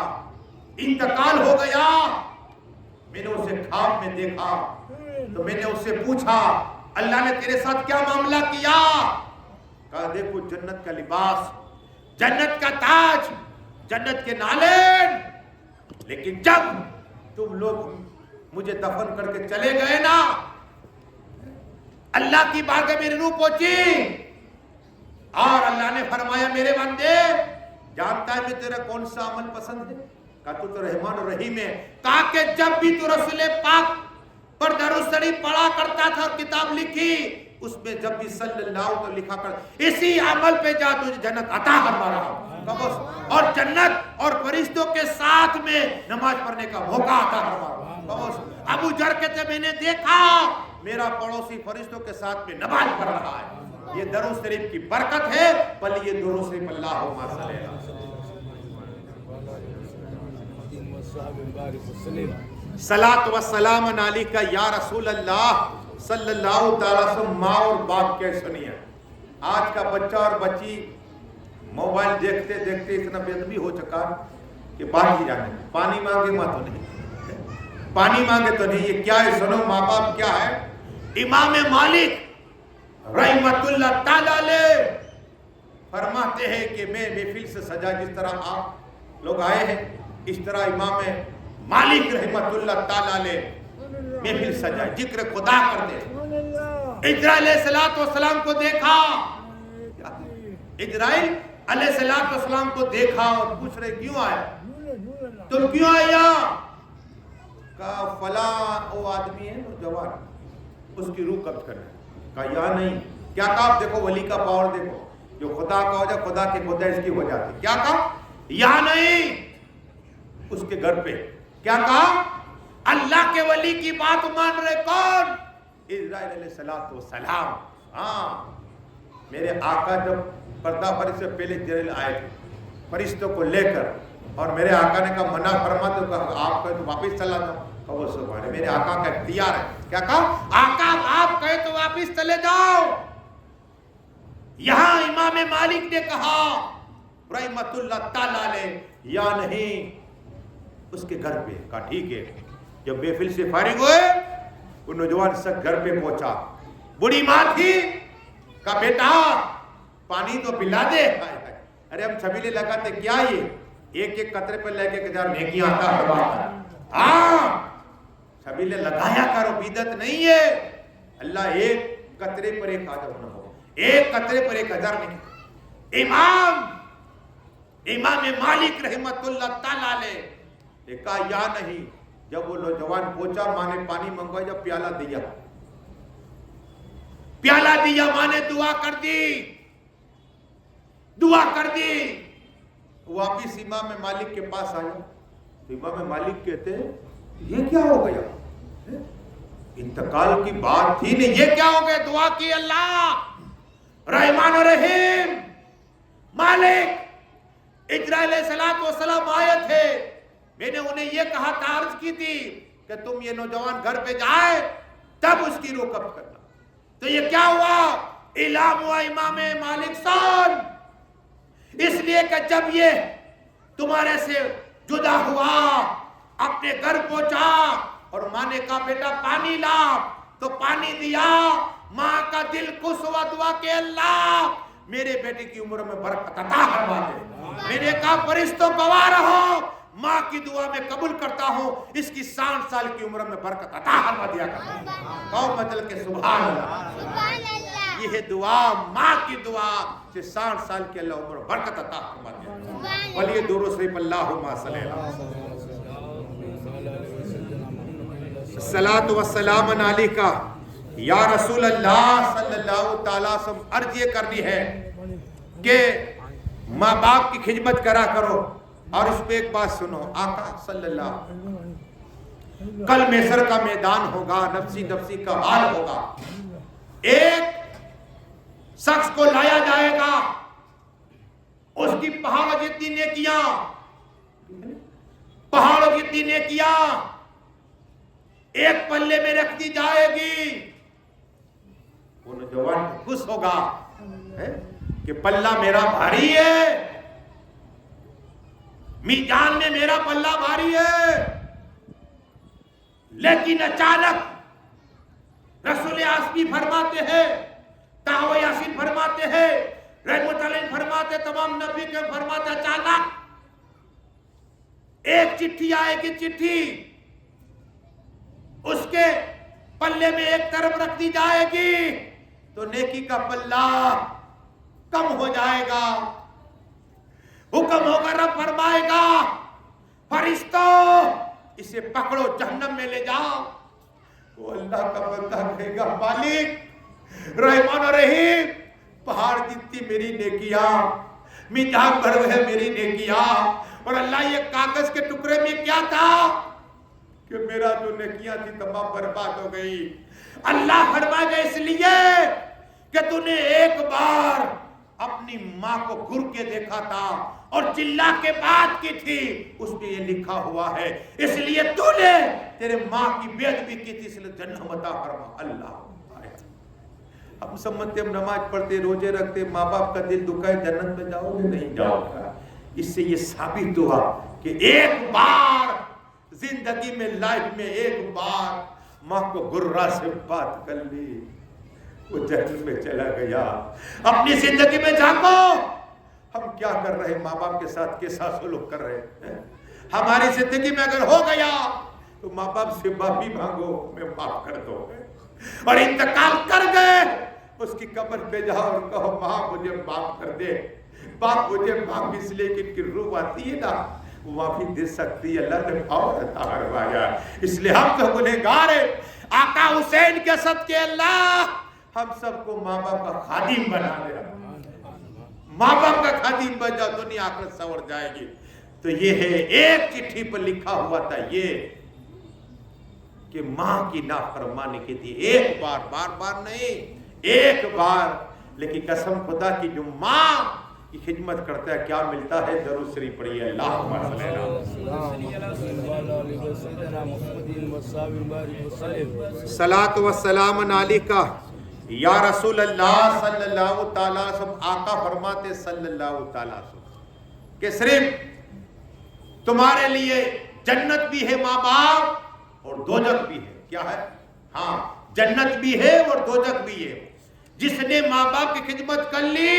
میں نے اسے خواب میں دیکھا تو میں نے اس سے پوچھا اللہ نے تیرے ساتھ کیا معاملہ کیا؟ کہا دیکھو جنت کا لباس، جنت کا تاج، جنت کے نالین، لیکن جب تم لوگ مجھے دفن کر کے چلے گئے نا، اللہ کی بارگاہ میری روح پہنچی اور اللہ نے فرمایا میرے بندے جانتا ہے میں تیرا کون سا عمل پسند ہے؟ کہا تو رحمان الرحیم ہے۔ کہا کہ جب بھی تو رسول پاک پر درود شریف پڑھا کرتا تھا اور کتاب لکھی، اس میں جب بھی صلی اللہ تو لکھا کر اسی عمل پہ جا تجھے جنت عطا کروا رہا ہوں، اور جنت اور فرشتوں کے ساتھ میں نماز پڑھنے کا موقع عطا کروا رہا ہوں۔ ابو ذر کہتے میں نے دیکھا میرا پڑوسی فرشتوں کے ساتھ میں نماز پڑھ رہا ہے، یہ درود شریف کی برکت ہے، بل یہ درود شریف اللہم صلی اللہ علیہ وسلم۔ صلاۃ و سلام علیکہ یا رسول اللہ صلی اللہ تعالیٰ وسلم۔ ماں اور باپ کے سنیے، آج کا بچہ اور بچی موبائل دیکھتے دیکھتے اتنا بے ادبی ہو چکا کہ بات ہی جانے، پانی مانگے ماں تو نہیں، پانی مانگے تو نہیں، یہ کیا ہے؟ سنو ماں باپ کیا ہے۔ امام مالک رحمت اللہ تعالیٰ علیہ فرماتے ہیں کہ میں محفل سے سجا، جس طرح آپ لوگ آئے ہیں اس طرح امام مالک رحمت اللہ تعالیٰ علیہ محفل سجا، ذکر خدا کرتے۔ اجرائیل علیہ السلام کو دیکھا، اجرائیل علیہ السلام کو دیکھا اور پوچھ رہے کیوں آئے، تم کیوں آئے یہاں؟ کہا فلاں وہ آدمی ہے نوجوان، اس کی روح قبض کرنا۔ کہا یا نہیں، کیا کہا؟ دیکھو ولی کا پاور دیکھو، جو خدا کا ہو جائے خدا کے خدا اس کی ہو جاتی۔ کیا کہا؟ یا نہیں، اس کے گھر پہ کیا کہا؟ اللہ کے ولی کی بات مان رہے کون؟ اسرائیل علیہ السلام۔ ہاں میرے آقا جب پردہ فرش سے پہلے جلیل آئے تھے فرشتوں کو لے کر، اور میرے آقا نے کہا منع فرما تو کہا آپ کہے تو واپس چلا جاؤ، وہ سبحان میرے آقا کا اختیار ہے۔ کیا کہا؟ آقا آپ کہے تو واپس چلے جاؤ۔ یہاں امام مالک نے کہا رحمت اللہ تعالیٰ علیہ یا نہیں، اس کے گھر پہ۔ کہا ٹھیک ہے۔ جب محفل سے فارغ ہوئے وہ نوجوان سب گھر پہ پہنچا، بڑی ماں تھی، کہا بیٹا پانی تو پلا دے۔ ارے ہم چھبیلے لگاتے کیا یہ ایک ایک قطرے پر لے کے جا نیکیاں عطا فرماتا ہے۔ ہاں چھبیلے لگایا کرو، بدعت نہیں ہے، اللہ ایک قطرے پر 1000 نہ ہو، ایک قطرے پر 1000 نہیں۔ امام مالک رحمت اللہ تعالیٰ علیہ نے کہا یا نہیں۔ جب وہ نوجوان پہنچا، ماں نے پانی منگوایا، جب پیالہ دیا، ماں نے دعا کر دی، واپس امام مالک کے پاس آیا تو امام مالک کہتے ہیں یہ کیا ہو گیا؟ انتقال کی بات تھی نہیں، یہ کیا ہو گیا؟ دعا کی اللہ رحمان الرحیم مالک، اجرائیل السلام آئے تھے، میں نے انہیں یہ کہا تھا، عرض کی تھی کہ تم یہ نوجوان گھر پہ جائے تب اس کی روح قبض کرنا۔ تو یہ کیا ہوا؟ اعلام ہوا امام مالک صاحب، اس لیے کہ جب یہ تمہارے سے جدا ہوا، اپنے گھر پہنچا اور ماں نے کہا بیٹا پانی لا، تو پانی دیا، ماں کا دل خوش ہوا، دعا کہ اللہ میرے بیٹے کی عمر میں برکت عطا فرما دے۔ میں نے کہا فرشتوں گواہ رہو، ماں کی دعا میں قبول کرتا ہوں، اس کی 60 سال کی عمر میں برکت عطا فرما دیا کرتا۔ قوم مچل کے سبحان اللہ، یہ دعا ماں کی دعا سے 60 سال کے اللہ عمر برکت عطا فرما دیا۔ ولی درود شریف اللہم صلی اللہ الصلاۃ والسلام علیکہ یا رسول اللہ صلی اللہ تعالیٰ وسلم۔ عرض یہ کرنی ہے کہ ماں باپ کی خدمت کرا کرو، اور اس پہ ایک بات سنو، آقا صلی اللہ، کل محشر کا میدان ہوگا، نفسی نفسی کا حال ہوگا، ایک شخص کو لایا جائے گا، اس کی پہاڑوں جتنی نیکیاں ایک پلے میں رکھ دی جائے گی۔ وہ نوجوان خوش ہوگا کہ پلہ میرا بھاری ہے، میزان میں میرا پلہ بھاری ہے۔ لیکن اچانک رسول آسمی فرماتے ہیں، تاو یاسین فرماتے ہیں، رحمت علیہ فرماتے، تمام نبی کے فرماتے، اچانک ایک چٹھی آئے گی، چٹھی اس کے پلے میں ایک طرف رکھ دی جائے گی تو نیکی کا پلہ کم ہو جائے گا۔ حکم ہوگا، رب فرمائے گا فرشتوں اسے پکڑو جہنم میں لے جاؤ۔ وہ اللہ کا بندہ کہے گا مالک رحمان الرحیم، پہاڑ جتنی میری نیکیاں، میزان بھر ہے میری نیکیاں، اور اللہ یہ کاغذ کے ٹکڑے میں کیا تھا کہ میرا جو نیکیاں تھی تمام برباد ہو گئی۔ اللہ فرمائے گا اس لیے کہ تو نے ایک بار اپنی ماں کو گھر کے دیکھا تھا اور چلا کے بات کی تھی، اس میں یہ لکھا ہوا ہے، اس لیے تو نے تیرے ماں کی بے ادبی کی تھی، اس لیے جنت عطا فرما۔ اللہ ہم سمجھتے ہم نماز پڑھتے، روزے رکھتے، ماں باپ کا دل دکھائے جنت میں جاؤ گے؟ نہیں جاؤ گا۔ اس سے یہ ثابت ہوا کہ ایک بار زندگی میں، لائف میں ایک بار ماں کو گررا سے بات کر لی، وہ جنت میں چلا گیا۔ اپنی زندگی میں جھانکو، ہم کیا کر رہے ہیں، ماں باپ کے ساتھ کیسا سلوک کر رہے ہیں۔ ہماری زندگی میں اگر ہو گیا تو ماں باپ سے معافی مانگو، میں معاف کر دو، اور انتقال کر گئے اس کی قبر پہ جاؤ اور کہو ماں مجھے معاف کر دے، باپ مجھے معاف، اس لیے کہ ان کی روح آتی ہے نا، وہ معافی دے سکتی ہے، اللہ نے فوراً عطا فرمایا۔ اس لیے ہم تو گنہگار ہیں، آقا حسین کے صدقے اللہ ہم سب کو ماں باپ کا خادم بنا دے، ماں باپ کا خادم بن جاؤ، دنیا آخرت سنور جائے گی۔ تو یہ ہے، ایک چٹھی پر لکھا ہوا تھا یہ کہ ماں کی نافرمانی کی تھی، ایک بار، بار بار نہیں، ایک بار۔ لیکن قسم خدا کی جو ماں کی خدمت کرتا ہے کیا ملتا ہے؟ درود شریف پڑھیے، اللہم صلی اللہ صلاۃ والسلام علیکہ یا رسول اللہ صلی اللہ تعالیٰ وسلم۔ آقا فرماتے صلی اللہ تعالیٰ وسلم کہ صرف تمہارے لیے جنت بھی ہے ماں باپ، اور دوزخ بھی ہے۔ کیا ہے؟ ہاں، جنت بھی ہے اور دوزخ بھی ہے۔ جس نے ماں باپ کی خدمت کر لی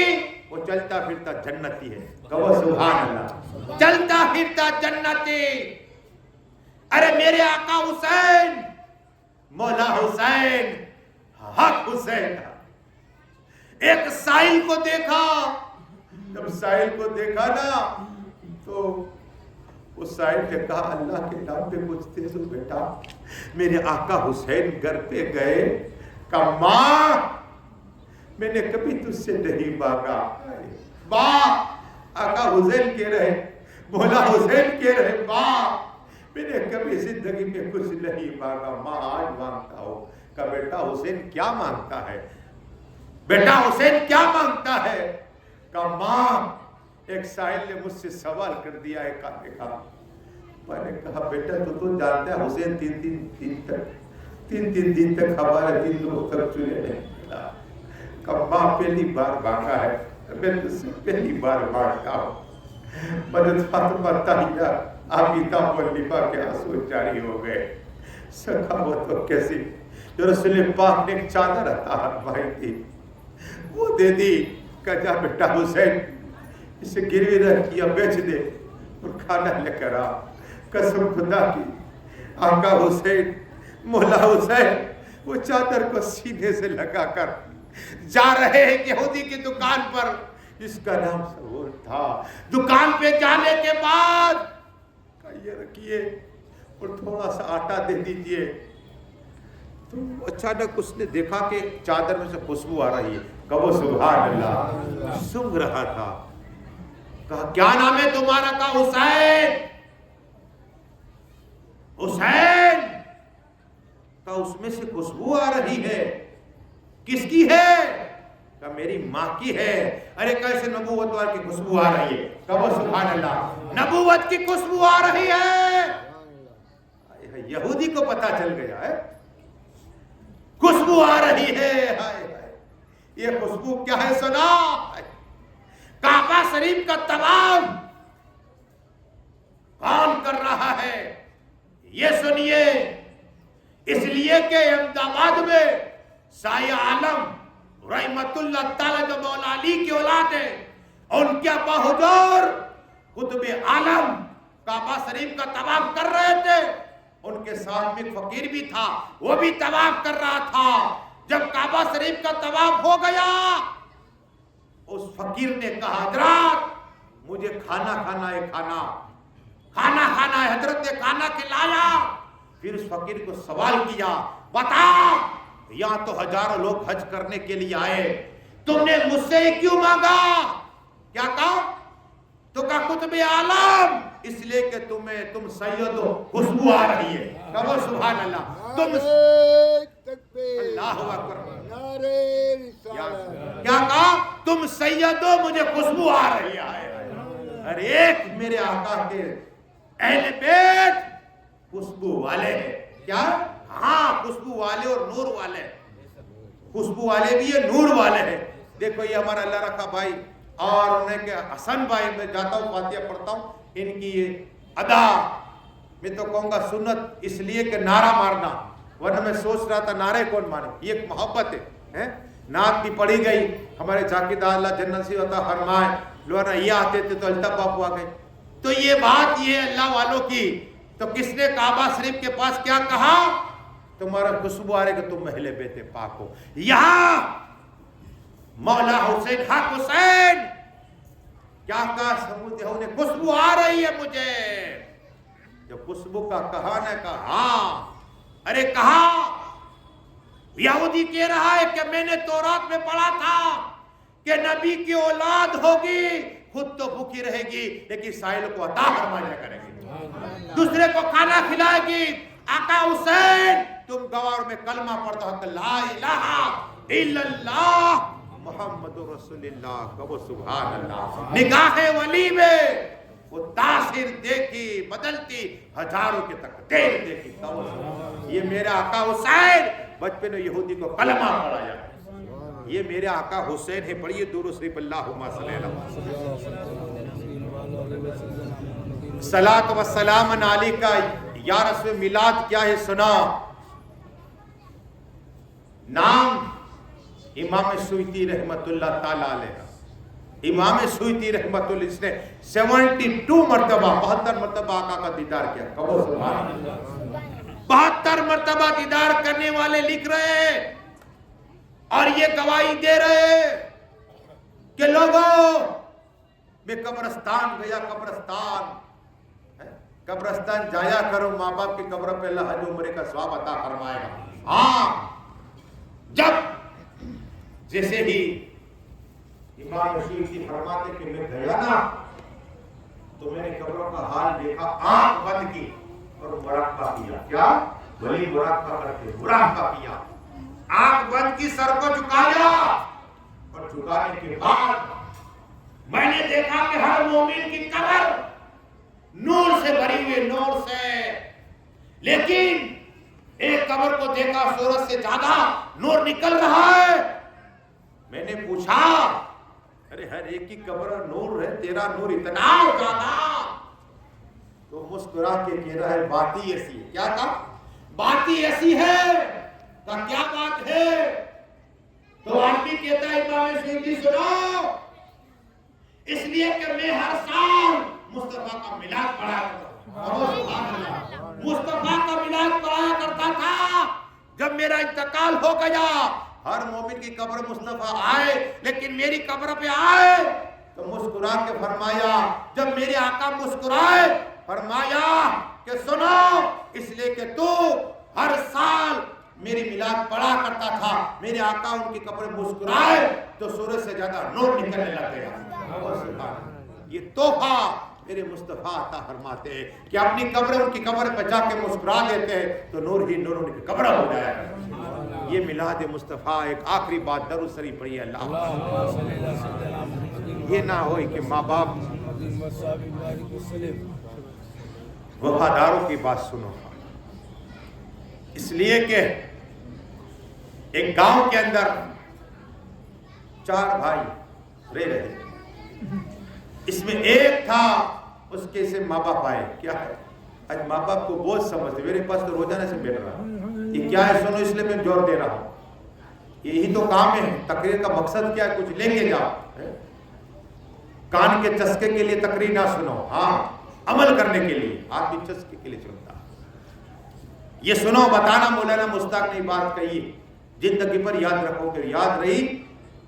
وہ چلتا پھرتا جنتی ہے، کہو سبحان اللہ، چلتا پھرتا جنتی۔ ارے میرے آقا حسین، مولا حسین، حق حسین. ایک سائل کو دیکھا, جب سائل کو دیکھا نا تو اس سائل نے کہا اللہ کے نام پہ کچھ دے دو بیٹا. میرے آقا حسین گھر پہ گئے, کہا ماں میں نے کبھی تجھ سے نہیں مانگا. ماں, آقا حسین کہہ رہے, مولا حسین کہہ رہے, ماں میں نے کبھی زندگی میں کچھ نہیں مانگا, ماں آج مانگتا ہوں. کہا بیٹا حسین کیا مانگتا ہے, بیٹا حسین کیا مانگتا ہے؟ کہا ماں ایک سائل نے مجھ سے سوال کر دیا ہے کھانے کا. میں نے کہا بیٹا تو جانتا ہے حسین تین دن تک ہمارے دلوں تک چنے نہیں ملا. کہا ماں پہلی بار مانگا ہے, میں تجھ سے پہلی بار مانگتا ہوں. مدد فاطمہ طاہرہ آبیدہ ملیفہ کے آنسو جاری ہو گئے. سخاوت تو کیسی, جو رسول پاک نے ایک چادر عطا فرمائی تھی وہ دے دی. کہا جا بیٹا حسین اسے گروی رکھ کیا, بیچ دے اور کھانا لے کر آ. قسم خدا کی آقا حسین مولا حسین وہ چادر کو سینے سے لگا کر جا رہے ہیں یہودی کی دکان پر جس کا نام سرور تھا. دکان پہ جانے کے بعد کہا یہ رکھیے اور تھوڑا سا آٹا دے دیجئے. تو اچانک اس نے دیکھا کہ چادر میں سے خوشبو آ رہی ہے. کہا وہ سبحان اللہ سونگھ رہا تھا. کہا کیا نام ہے تمہارا؟ کہا حسین. حسین. کہا اس میں سے خوشبو آ رہی ہے, کس کی ہے؟ کہا میری ماں کی ہے. ارے کیسے نبوت والی کی خوشبو آ رہی ہے؟ کہا وہ سبحان اللہ نبوت کی خوشبو آ رہی ہے. یہودی کو پتا چل گیا ہے خوشبو آ رہی ہے. یہ خوشبو کیا ہے سنا؟ کعبہ شریف کا طواف کون کر رہا ہے یہ سنیے. اس لیے کہ احمد آباد میں سایہ عالم رحمت اللہ تعالی جو مولا علی کی اولاد ہے, ان کے ابا حضور قطب عالم کعبہ شریف کا طواف کر رہے تھے. ان کے ساتھ میں ایک فقیر بھی تھا, وہ بھی طواف کر رہا تھا. جب کعبہ شریف کا طواف ہو گیا اس فقیر نے کہا حضرات مجھے کھانا کھانا ہے, کھانا ہے. حضرت نے کھانا کھلایا. پھر اس فقیر کو سوال کیا, بتا یہاں تو ہزاروں لوگ حج کرنے کے لیے آئے, تم نے مجھ سے کیوں مانگا؟ کیا کہا؟ تو کہا قطب عالم اس لیے کہ تم سید ہو, خوشبو آ رہی ہے. کہا وہ سبحان اللہ تم اللہ اکبر. کیا کہا؟ تم سید ہو مجھے خوشبو آ رہی ہے. ہر ایک میرے آقا کے اہل بیت خوشبو والے ہیں. کیا؟ ہاں خوشبو والے اور نور والے. خوشبو والے بھی ہیں, نور والے ہیں. دیکھو یہ ہمارا اللہ رکھا بھائی اور انہیں کہ حسن بھائی, میں جاتا ہوں فاتحہ پڑھتا ہوں, ان کی یہ ادا میں تو کہوں گا سنت اس لیے کہ نعرہ مارنا, ورنہ میں سوچ رہا تھا نعرے کون مارے. یہ ایک محبت ہے. نعت بھی پڑھی گئی, ہمارے ذاکر اللہ جنت سے ہوتا فرمائے, لوگ یہ آتے تھے تو الطاف باپو آ گئے. تو یہ بات یہ اللہ والوں کی. تو کس نے کعبہ شریف کے پاس کیا کہا؟ تمہارا خوشبو آ رہے کہ تم اہل بیت پاک ہو. یہاں مولا حسین حق حسین کیا کہا سمودیوں نے خوشبو آ رہی ہے مجھے. جب خوشبو کا کہا نے کہا ہاں, ارے کہا یہودی کہہ رہا ہے کہ میں نے تورات میں پڑھا تھا کہ نبی کی اولاد ہوگی خود تو بھوکی رہے گی لیکن سائل کو عطا فرمایا کرے گی, دوسرے کو کھانا کھلائے گی. آقا حسین تم گوار میں کلمہ پڑھتا ہو کہ لا الہ الا اللہ محمد رسول اللہ. کہو سبحان اللہ. نگاہ ولی میں وہ تاثیر دیکھی بدلتی ہزاروں کے تقدیر دیکھی. یہ میرا آقا حسین بچپن میں یہودی کو کلمہ پڑھایا. یہ میرے آقا حسین ہے. پڑھیے درود شریف اللہم صلی صلاۃ و سلام علیک یا رسول میلاد کیا ہے سنا. نام امام سیوطی رحمت اللہ تعالی علیہ. امام سیوطی رحمت اللہ اس نے 72 مرتبہ 72 مرتبہ آقا کا دیدار کیا. کہو سبحان اللہ. 72 مرتبہ دیدار کرنے والے لکھ رہے ہیں اور یہ گواہی دے رہے کہ لوگوں میں قبرستان گیا، قبرستان جایا کرو، ماں باپ کی قبر پہ اللہ حج عمرے کا ثواب عطا فرمائے گا۔ ہاں، جب جیسے ہی امام رشید کی فرماتے کہ میں گیا نا تو میں نے قبروں کا حال دیکھا، آنکھ بند کی اور مراقبہ کیا۔ کیا؟ ولی مراقبہ کرتے، مراقبہ کیا، آنکھ بند کی، سر کو جھکایا، اور جھکانے کے بعد میں نے دیکھا کہ ہر مومن کی قبر نور سے بھری ہوئی، نور سے، لیکن ایک قبر کو دیکھا سورج سے زیادہ نور نکل رہا ہے۔ میں نے پوچھا ارے ہر ایک کی قبر نور ہے، تیرا نور اتنا زیادہ؟ تو مسکرا کے کہہ رہا ہے بات ہی ایسی ہے۔ کیا کہا؟ بات ہی ایسی ہے۔ کہا کیا بات ہے؟ تو آدمی کہتا ہے امام سیوطی سنو، اس لیے کہ میں ہر سال مصطفیٰ کا میلاد پڑھایا کرتا ہوں، مصطفیٰ کا میلاد پڑھایا کرتا تھا۔ جب میرا انتقال ہو گیا، ہر مومن کی قبر مصطفیٰ آئے، لیکن میری قبر پہ آئے تو مسکرا کے فرمایا، جب میرے آقا مسکرائے فرمایا کہ سنو، اس لیے کہ تو ہر سال میری میلاد پڑھا کرتا تھا، میرے آقا ان کی قبر مسکرائے تو سورج سے زیادہ نور نکلنے لگ گیا۔ یہ تحفہ میرے مصطفیٰ عطا فرماتے ہیں کہ اپنی قبر ان کی قبر پہ جا کے مسکرا دیتے ہیں تو نور ہی نور ان کی قبر ہو جایا کرتا۔ یہ میلاد مصطفیٰ۔ ایک آخری بات درود شریف پڑھیے اللہ، یہ نہ ہوئی کہ ماں باپ وفاداروں کی بات سنو، اس لیے کہ ایک گاؤں کے اندر 4 بھائی رہ رہے، اس میں ایک تھا، اس کے سے ماں باپ آئے، کیا ہے آج ماں باپ کو بہت سمجھتے، میرے پاس تو روزانہ سے بیٹھ رہا، یہ کیا ہے سنو، اس لیے میں زور دے رہا ہوں، یہی تو کام ہے، تقریر کا مقصد کیا ہے، کچھ لے کے جاؤ، کان کے چسکے کے لیے تقریر نہ سنو، ہاں عمل کرنے کے لیے، آدمی چسکے کے لیے سنتا۔ یہ سنو، بتانا مولانا مشتاق نے بات کہی، زندگی پر یاد رکھو کہ یاد رہی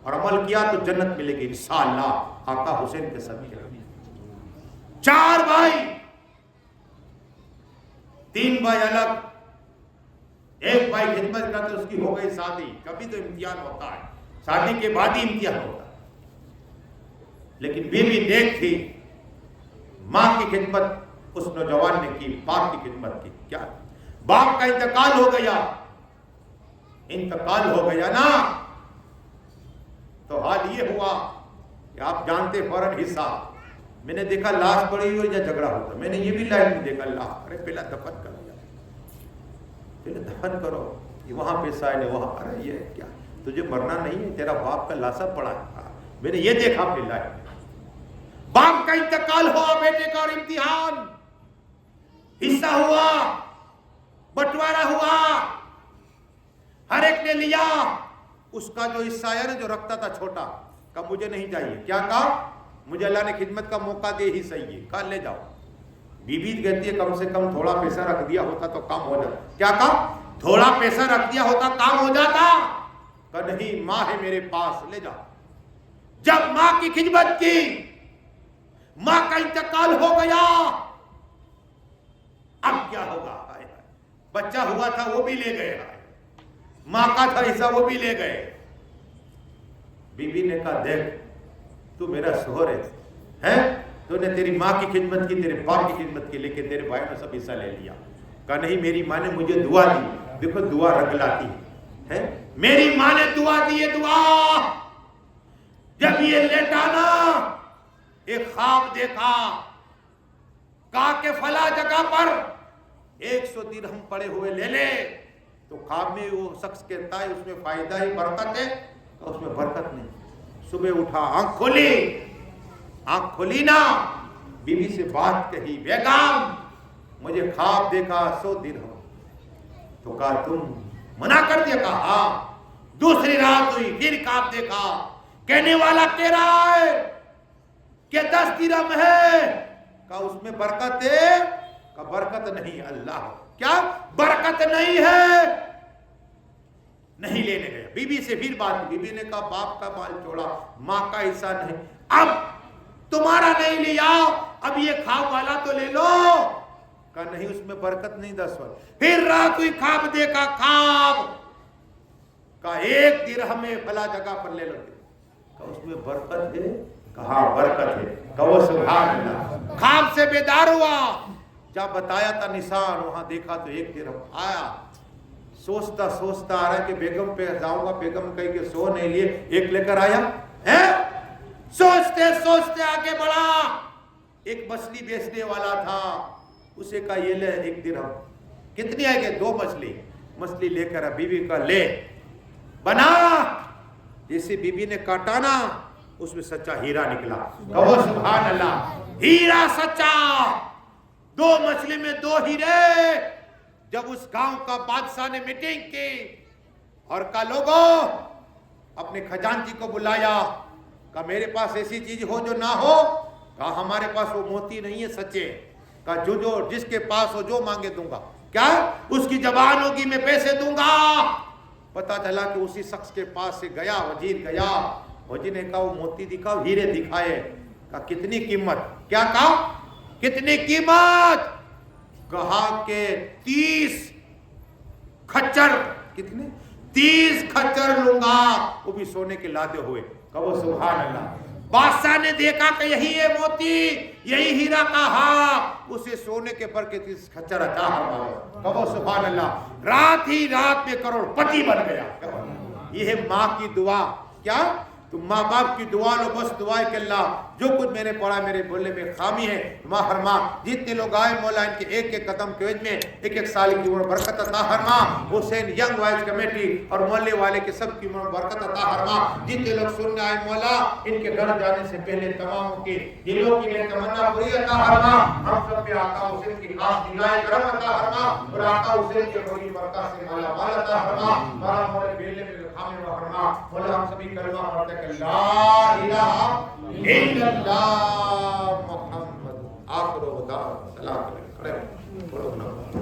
اور عمل کیا تو جنت ملے گی انشاءاللہ، آقا حسین کے صدقے۔ 4 بھائی، 3 بھائی الگ، ایک بھائی خدمت کرتے، اس کی ہو گئی شادی، کبھی تو امتحان ہوتا ہے، شادی کے بعد ہی امتحان ہوتا ہے، لیکن بیوی نیک تھی، ماں کی خدمت اس نوجوان نے کی، باپ کی خدمت کی۔ کیا باپ کا انتقال ہو گیا نا، تو حال یہ ہوا کہ آپ جانتے فوراً حصہ، میں نے دیکھا لاش پڑی ہوئی یا جھگڑا ہوتا، میں نے یہ بھی لائن میں دیکھا لاش، ارے پہلا دفن کر دیا، پہلے دفن کرو، یہ وہاں پہ سائن ہے، وہاں، ارے یہ کیا تجھے مرنا نہیں ہے، تیرا باپ کا لاشا پڑا ہے، میں نے یہ دیکھا اپنی لائن میں۔ باپ کا انتقال ہوا، بیٹے کا اور امتحان، حصہ ہوا، بٹوارا ہوا، ہر ایک نے لیا، اس کا جو حصہ ہے نا جو رکھتا تھا چھوٹا، کہا مجھے نہیں چاہیے، کیا کہا مجھے اللہ نے خدمت کا موقع دے ہی صحیح ہے، کہا لے جاؤ۔ بیوی کہتی ہے کم سے کم تھوڑا پیسہ رکھ دیا ہوتا تو کام ہو جاتا، کیا کہا تھوڑا پیسہ رکھ دیا ہوتا کام ہو جاتا، کہا نہیں ماں ہے میرے پاس، لے جاؤ۔ جب ماں کی خدمت کی، ماں کا انتقال ہو گیا، اب کیا ہوگا؟ بچہ ہوا تھا وہ بھی لے گئے، ماں کا تھا حصہ وہ بھی لے گئے۔ بی بی نے کہا دیکھ تو میرا شوہر ہے، تو نے تیری ماں کی خدمت کی، تیرے باپ کی خدمت کی، لیکن تیرے بھائی نے سب حصہ لے لیا۔ کہا نہیں میری ماں نے مجھے دعا دی، دیکھو دعا رنگ لاتی ہے، میری ماں نے دعا دی ہے، دعا۔ جب یہ لیٹا نا، ایک خواب دیکھا، کہا کہ فلاں جگہ پر 100 درہم پڑے ہوئے لے لے، تو خواب میں وہ شخص کہتا ہے اس میں فائدہ ہی برکت ہے، تو اس میں برکت نہیں۔ صبح اٹھا، آنکھ کھولی نا، بیوی سے بات کہی، بیگم مجھے خواب دیکھا 100 درہم، تو کہا تم منع کر دیا؟ کہا ہاں۔ دوسری رات ہوئی، پھر خواب دیکھا، کہنے والا کہہ رہا ہے کہ 10 درہم ہے، کہا اس میں برکت ہے؟ کہا برکت نہیں، اللہ کیا برکت نہیں ہے؟ نہیں لینے گیا. بی بی سے پھر بات, بی بی نے کہا باپ کا مال چھوڑا, ماں کا حصہ نہیں, اب تمہارا نہیں لیا, اب یہ خواب والا تو لے لو. کہا نہیں اس میں برکت نہیں 10 وقت. پھر رات ہوئی, خواب دیکھا, خواب کہا 1 درہم فلاں جگہ پر لے لو. کہا اس میں برکت ہے, کہا برکت ہے. کہو سبحان اللہ. خواب سے بیدار ہوا, جا بتایا تھا نشان, وہاں دیکھا تو 1 درہم. آیا سوچتا سوچتا آ رہا ہے کہ بیگم پہ جاؤں گا, بیگم کہی کہ سو نہیں لیے, 1 لے کر آیا ہے. سوچتے سوچتے آگے بڑھا, ایک مچھلی بیچنے والا تھا, اسے کہا یہ لے 1 درہم. کتنی آئے گے؟ 2 مچھلی. مچھلی لے کر بیوی کا لے بنا, جیسے بیوی نے کاٹا نا, اس میں سچا ہیرا نکلا. کہو سبحان اللہ. ہیرا سچا, 2 مچھلی میں 2 ہیرے. جب اس گاؤں کا بادشاہ نے میٹنگ کی اور کہا لوگوں اپنے خزانچی کو بلایا, کہا میرے پاس ایسی چیز ہو جو نہ ہو. کہا ہمارے پاس وہ موتی نہیں ہے, سچے. کہا جو جس کے پاس ہو جو مانگے دوں گا. کیا اس کی زبان ہوگی میں پیسے دوں گا. پتا چلا کہ اسی شخص کے پاس سے گیا, وزیر گیا, وزیر نے کہا وہ موتی دکھاؤ, ہیرے دکھائے. کہا کتنی قیمت؟ کیا کہا کتنی قیمت؟ کہا کہ 30 کھچر. کتنے؟ 30 کھچر لوں گا, وہ بھی سونے کے لادے ہوئے. کہو سبحان اللہ. بادشاہ نے دیکھا کہ یہی ہے موتی, یہی ہیرا کہا, اسے سونے کے پر کے 30 کھچر عطا فرمایا. کہو سبحان اللہ. رات ہی رات میں کروڑ پتی بن گیا. یہ ہے ماں کی دعا. کیا تو ماں باپ کی دعا لو, بس دعا ہے کہ اللہ جو کچھ میں نے پڑھا میرے بولنے میں خامی ہے ماں فرما. جتنے لوگ آئے مولا ان کے ایک ایک قدم کے وجہ میں 1 سال کی عمر برکت عطا فرما. حسین ینگ وائز کمیٹی اور محلے والے کے سب کی عمر برکت عطا فرما. جتنے لوگ سننے آئے مولا ان کے گھر جانے سے پہلے تمام کے دلوں کی تمنا پوری عطا فرما. ہم سب پہ آقا حسین کی خاص نگاہ کرم عطا فرما, اور آقا حسین کے بڑی برکت سے مالا مال عطا فرما. ہمارا مولا بیلے میں خامی فرما. مولا ہم سبھی کلمہ پڑھتے کہ لا الہ الا اللہ محمد آخر و دعوانا سلام علیکم.